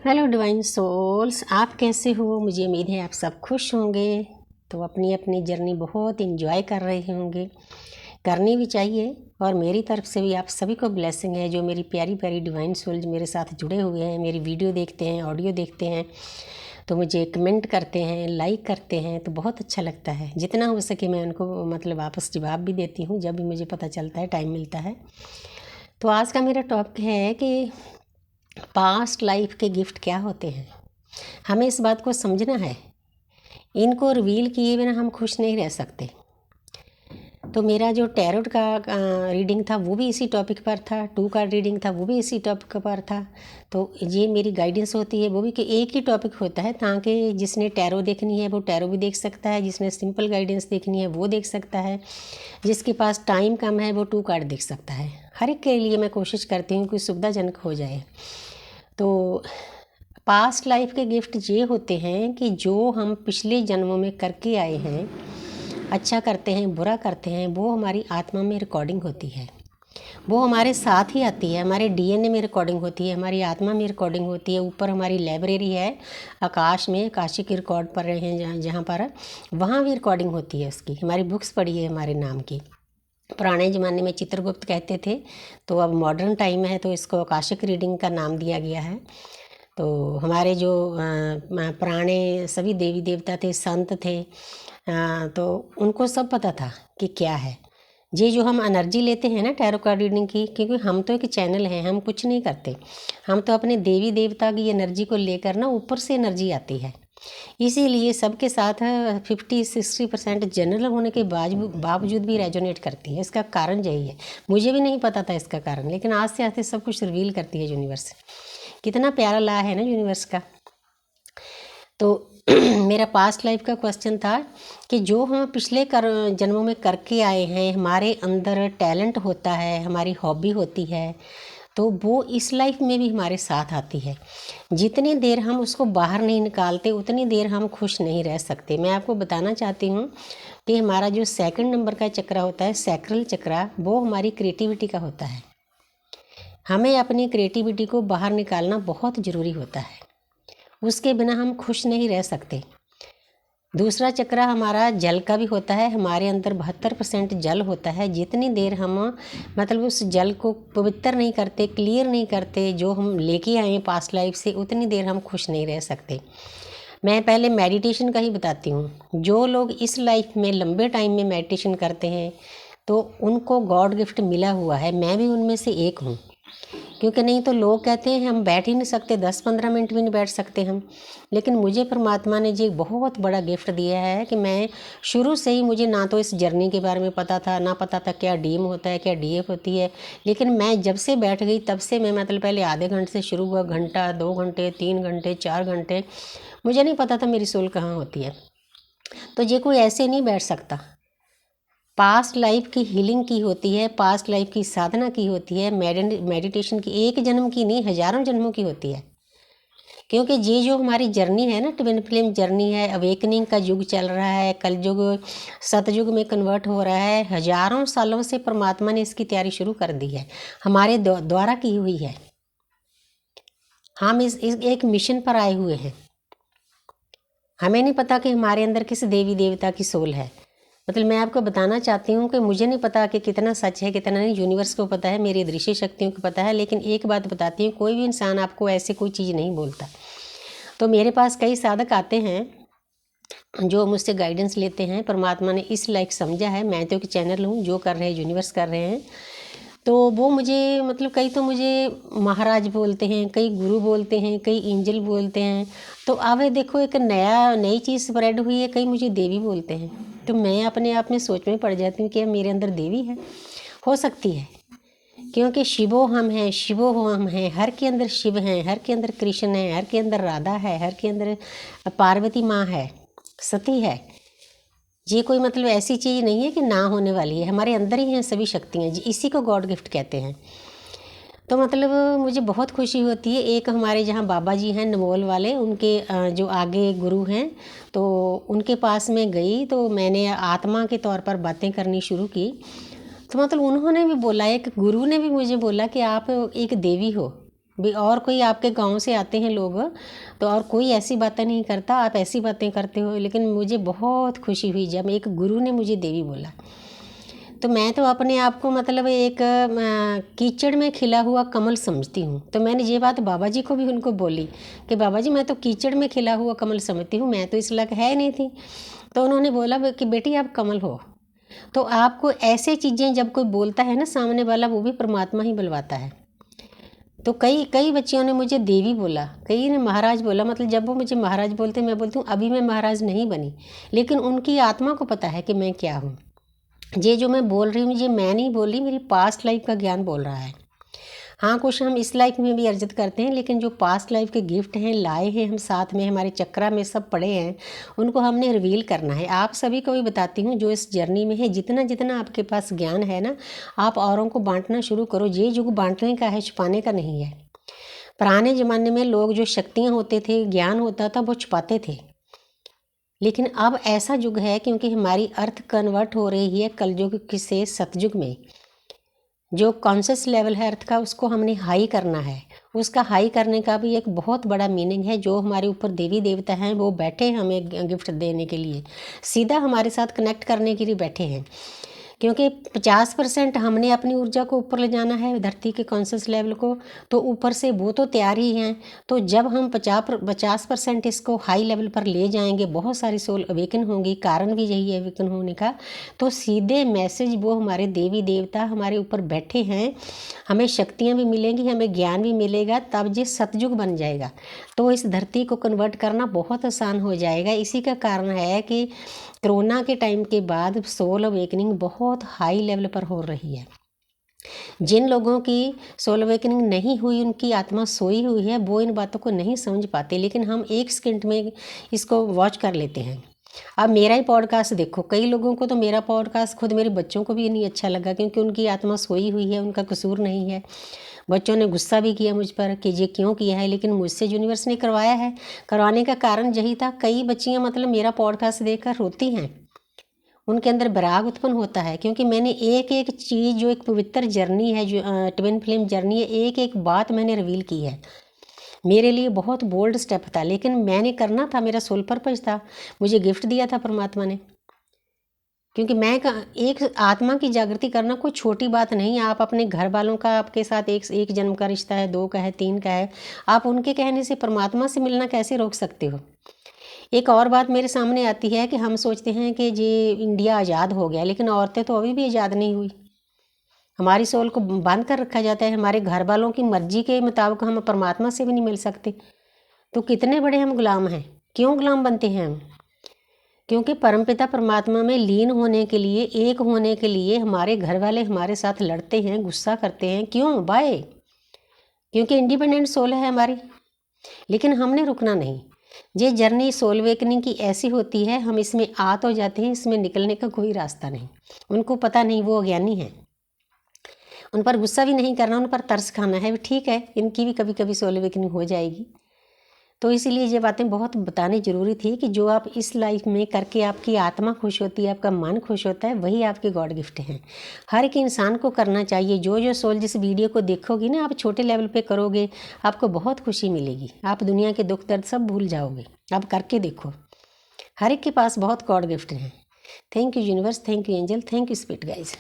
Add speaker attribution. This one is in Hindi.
Speaker 1: हेलो डिवाइन सोल्स, आप कैसे हो? मुझे उम्मीद है आप सब खुश होंगे। तो अपनी अपनी जर्नी बहुत एंजॉय कर रहे होंगे, करनी भी चाहिए। और मेरी तरफ से भी आप सभी को ब्लेसिंग है, जो मेरी प्यारी प्यारी डिवाइन सोल्स मेरे साथ जुड़े हुए हैं, मेरी वीडियो देखते हैं, ऑडियो देखते हैं, तो मुझे कमेंट करते हैं, लाइक करते हैं, तो बहुत अच्छा लगता है। जितना हो सके मैं उनको वापस जवाब भी देती हूँ जब भी मुझे पता चलता है, टाइम मिलता है। तो आज का मेरा टॉपिक है कि पास्ट लाइफ के गिफ्ट क्या होते हैं। हमें इस बात को समझना है, इनको रिवील किए बिना हम खुश नहीं रह सकते। तो मेरा जो टैरोट का रीडिंग था वो भी इसी टॉपिक पर था, 2 कार्ड रीडिंग था वो भी इसी टॉपिक पर था। तो ये मेरी गाइडेंस होती है वो भी कि एक ही टॉपिक होता है, ताकि जिसने टैरो देखनी है वो टैरो भी देख सकता है, जिसने सिंपल गाइडेंस देखनी है वो देख सकता है, जिसके पास टाइम कम है वो 2 कार्ड देख सकता है। हर एक के लिए मैं कोशिश करती हूँ कि सुविधाजनक हो जाए। तो पास्ट लाइफ के गिफ्ट ये होते हैं कि जो हम पिछले जन्मों में करके आए हैं, अच्छा करते हैं बुरा करते हैं, वो हमारी आत्मा में रिकॉर्डिंग होती है, वो हमारे साथ ही आती है, हमारे डीएनए में रिकॉर्डिंग होती है, हमारी आत्मा में रिकॉर्डिंग होती है। ऊपर हमारी लाइब्रेरी है आकाश में, आकाशिक रिकॉर्ड पर रहे हैं जहाँ पर, वहाँ भी रिकॉर्डिंग होती है उसकी। हमारी बुक्स पढ़ी है हमारे नाम की। पुराने ज़माने में चित्रगुप्त कहते थे, तो अब मॉडर्न टाइम है तो इसको आकाशिक रीडिंग का नाम दिया गया है। तो हमारे जो पुराने सभी देवी देवता थे, संत थे, तो उनको सब पता था कि क्या है ये जो हम एनर्जी लेते हैं ना टैरो कार्ड रीडिंग की, क्योंकि हम तो एक चैनल हैं, हम कुछ नहीं करते, हम तो अपने देवी देवता की एनर्जी को लेकर ना ऊपर से एनर्जी आती है। इसीलिए सबके साथ 50-60% जनरल होने के बावजूद भी रेजोनेट करती है। इसका कारण यही है, मुझे भी नहीं पता था इसका कारण, लेकिन आस्ते आस्ते सब कुछ रिवील करती है यूनिवर्स। कितना प्यारा ला है ना यूनिवर्स का। तो मेरा पास्ट लाइफ का क्वेश्चन था कि जो हम पिछले जन्मों में करके आए हैं, हमारे अंदर टैलेंट होता है, हमारी हॉबी होती है, तो वो इस लाइफ में भी हमारे साथ आती है। जितनी देर हम उसको बाहर नहीं निकालते उतनी देर हम खुश नहीं रह सकते। मैं आपको बताना चाहती हूँ कि हमारा जो 2nd नंबर का चक्रा होता है, सैक्रल चक्रा, वो हमारी क्रिएटिविटी का होता है। हमें अपनी क्रिएटिविटी को बाहर निकालना बहुत ज़रूरी होता है, उसके बिना हम खुश नहीं रह सकते। दूसरा चक्रा हमारा जल का भी होता है, हमारे अंदर 72% जल होता है। जितनी देर हम उस जल को पवित्र नहीं करते, क्लियर नहीं करते, जो हम लेके आए हैं पास्ट लाइफ से, उतनी देर हम खुश नहीं रह सकते। मैं पहले मेडिटेशन का ही बताती हूँ। जो लोग इस लाइफ में लंबे टाइम में मेडिटेशन करते हैं तो उनको गॉड गिफ्ट मिला हुआ है, मैं भी उनमें से एक हूँ। क्योंकि नहीं तो लोग कहते हैं हम बैठ ही नहीं सकते, 10-15 मिनट भी नहीं बैठ सकते हम। लेकिन मुझे परमात्मा ने जी बहुत बड़ा गिफ्ट दिया है कि मैं शुरू से ही, मुझे ना तो इस जर्नी के बारे में पता था, ना पता था क्या डीएम होता है, क्या डीएफ होती है। लेकिन मैं जब से बैठ गई तब से मैं पहले आधे घंटे से शुरू हुआ, घंटा, 2 घंटे, 3 घंटे, 4 घंटे, मुझे नहीं पता था मेरी सोल कहाँ होती है। तो ये कोई ऐसे नहीं बैठ सकता। पास्ट लाइफ की हीलिंग की होती है, पास्ट लाइफ की साधना की होती है, मेडिटेशन की एक जन्म की नहीं, हजारों जन्मों की होती है। क्योंकि ये जो हमारी जर्नी है ना, ट्विन फ्लेम जर्नी है, अवेकनिंग का युग चल रहा है, कलयुग सतयुग में कन्वर्ट हो रहा है। हजारों सालों से परमात्मा ने इसकी तैयारी शुरू कर दी है, हमारे द्वारा की हुई है। हम इस एक मिशन पर आए हुए हैं। हमें नहीं पता कि हमारे अंदर किस देवी देवता की सोल है। मैं आपको बताना चाहती हूँ कि मुझे नहीं पता कि कितना सच है कितना नहीं, यूनिवर्स को पता है, मेरी दृश्य शक्तियों को पता है। लेकिन एक बात बताती हूँ, कोई भी इंसान आपको ऐसे कोई चीज़ नहीं बोलता। तो मेरे पास कई साधक आते हैं जो मुझसे गाइडेंस लेते हैं। परमात्मा ने इस लाइक समझा है, मैं तो एक चैनल हूँ, जो कर रहे हैं यूनिवर्स कर रहे हैं। तो वो मुझे कई तो मुझे महाराज बोलते हैं, कई गुरु बोलते हैं, कई एंजल बोलते हैं। तो अब देखो एक नई चीज़ स्प्रेड हुई है, कई मुझे देवी बोलते हैं। तो मैं अपने आप में सोच में पड़ जाती हूँ कि मेरे अंदर देवी है, हो सकती है, क्योंकि शिवो हम हैं, शिवो हो हम हैं, हर के अंदर शिव हैं, हर के अंदर कृष्ण है, हर के अंदर राधा है, हर के अंदर पार्वती माँ है, सती है। ये कोई ऐसी चीज़ नहीं है कि ना होने वाली है, हमारे अंदर ही हैं सभी शक्तियाँ जी, इसी को गॉड गिफ्ट कहते हैं। तो मुझे बहुत खुशी होती है। एक हमारे जहाँ बाबा जी हैं नमोल वाले, उनके जो आगे गुरु हैं, तो उनके पास में गई तो मैंने आत्मा के तौर पर बातें करनी शुरू की। तो उन्होंने भी बोला, एक गुरु ने भी मुझे बोला कि आप एक देवी हो। भी और कोई आपके गांव से आते हैं लोग तो और कोई ऐसी बातें नहीं करता, आप ऐसी बातें करते हो। लेकिन मुझे बहुत खुशी हुई जब एक गुरु ने मुझे देवी बोला। तो मैं तो अपने आप को मतलब एक कीचड़ में खिला हुआ कमल समझती हूँ। तो मैंने ये बात बाबा जी को भी उनको बोली कि बाबा जी मैं तो कीचड़ में खिला हुआ कमल समझती हूँ, मैं तो इस लायक है नहीं थी। तो उन्होंने बोला कि बेटी आप कमल हो। तो आपको ऐसे चीज़ें जब कोई बोलता है ना सामने वाला, वो भी परमात्मा ही बुलवाता है। तो कई कई बच्चियों ने मुझे देवी बोला, कई ने महाराज बोला। मतलब जब वो मुझे महाराज बोलते मैं बोलती हूँ अभी मैं महाराज नहीं बनी, लेकिन उनकी आत्मा को पता है कि मैं क्या हूँ। ये जो मैं बोल रही हूँ ये मैं नहीं बोल रही, मेरी पास्ट लाइफ का ज्ञान बोल रहा है। हाँ कुछ हम इस लाइफ में भी अर्जित करते हैं, लेकिन जो पास्ट लाइफ के गिफ्ट हैं लाए हैं हम साथ में, हमारे चक्रा में सब पड़े हैं, उनको हमने रिवील करना है। आप सभी को भी बताती हूँ जो इस जर्नी में है, जितना जितना आपके पास ज्ञान है ना, आप औरों को बांटना शुरू करो। ये युग बांटने का है, छुपाने का नहीं है। पुराने ज़माने में लोग जो शक्तियाँ होते थे, ज्ञान होता था, वो छुपाते थे। लेकिन अब ऐसा युग है क्योंकि हमारी अर्थ कन्वर्ट हो रही है कलयुग से सतयुग में। जो कॉन्शियस लेवल है अर्थ का, उसको हमने हाई करना है। उसका हाई करने का भी एक बहुत बड़ा मीनिंग है। जो हमारे ऊपर देवी देवता हैं वो बैठे हैं हमें गिफ्ट देने के लिए, सीधा हमारे साथ कनेक्ट करने के लिए बैठे हैं। क्योंकि 50% हमने अपनी ऊर्जा को ऊपर ले जाना है, धरती के कॉन्शियस लेवल को, तो ऊपर से वो तो तैयार ही हैं। तो जब हम 50% इसको हाई लेवल पर ले जाएंगे, बहुत सारी सोल अवेकन होंगी, कारण भी यही है अवेकन होने का। तो सीधे मैसेज वो हमारे देवी देवता हमारे ऊपर बैठे हैं, हमें शक्तियाँ भी मिलेंगी, हमें ज्ञान भी मिलेगा, तब ये सतयुग बन जाएगा। तो इस धरती को कन्वर्ट करना बहुत आसान हो जाएगा। इसी का कारण है कि कोरोना के टाइम के बाद सोल अवेकनिंग बहुत हाई लेवल पर हो रही है। जिन लोगों की सोल अवेकनिंग नहीं हुई, उनकी आत्मा सोई हुई है, वो इन बातों को नहीं समझ पाते, लेकिन हम एक सेकंड में इसको वॉच कर लेते हैं। अब मेरा ही पॉडकास्ट देखो, कई लोगों को तो मेरा पॉडकास्ट, खुद मेरे बच्चों को भी नहीं अच्छा लगा, क्योंकि उनकी आत्मा सोई हुई है, उनका कसूर नहीं है। बच्चों ने गुस्सा भी किया मुझ पर कि ये क्यों किया है, लेकिन मुझसे यूनिवर्स ने करवाया है। करवाने का कारण यही था। कई बच्चियां मतलब मेरा पॉडकास्ट देखकर रोती हैं, उनके अंदर विराग उत्पन्न होता है, क्योंकि मैंने एक एक चीज़, जो एक पवित्र जर्नी है, जो ट्विन फ्लेम जर्नी है, एक एक बात मैंने रिवील की है। मेरे लिए बहुत बोल्ड स्टेप था, लेकिन मैंने करना था, मेरा सोल पर्पस था, मुझे गिफ्ट दिया था परमात्मा ने। क्योंकि मैं एक आत्मा की जागृति करना कोई छोटी बात नहीं। आप अपने घर वालों का, आपके साथ एक जन्म का रिश्ता है, 2 का है, 3 का है, आप उनके कहने से परमात्मा से मिलना कैसे रोक सकते हो। एक और बात मेरे सामने आती है कि हम सोचते हैं कि ये इंडिया आज़ाद हो गया, लेकिन औरतें तो अभी भी आज़ाद नहीं हुई। हमारी सोल को बंद कर रखा जाता है, हमारे घर वालों की मर्जी के मुताबिक हम परमात्मा से भी नहीं मिल सकते। तो कितने बड़े हम गुलाम हैं। क्यों गुलाम बनते हैं हम? क्योंकि परमपिता परमात्मा में लीन होने के लिए, एक होने के लिए हमारे घर वाले हमारे साथ लड़ते हैं, गुस्सा करते हैं। क्यों? बाय, क्योंकि इंडिपेंडेंट सोल है हमारी। लेकिन हमने रुकना नहीं। ये जर्नी सोल अवेकनिंग की ऐसी होती है, हम इसमें आ तो जाते हैं, इसमें निकलने का कोई रास्ता नहीं। उनको पता नहीं, वो अज्ञानी है। उन पर गुस्सा भी नहीं करना, उन पर तरस खाना है। ठीक है, इनकी भी कभी कभी सोल अवेकनिंग हो जाएगी। तो इसीलिए ये बातें बहुत बतानी ज़रूरी थी कि जो आप इस लाइफ में करके आपकी आत्मा खुश होती है, आपका मन खुश होता है, वही आपके गॉड गिफ्ट हैं। हर एक इंसान को करना चाहिए। जो जो सोल जिस वीडियो को देखोगी ना, आप छोटे लेवल पे करोगे, आपको बहुत खुशी मिलेगी। आप दुनिया के दुख दर्द सब भूल जाओगे। आप करके देखो, हर एक के पास बहुत गॉड गिफ्ट हैं। Thank you universe, thank you angel, thank you spirit guys.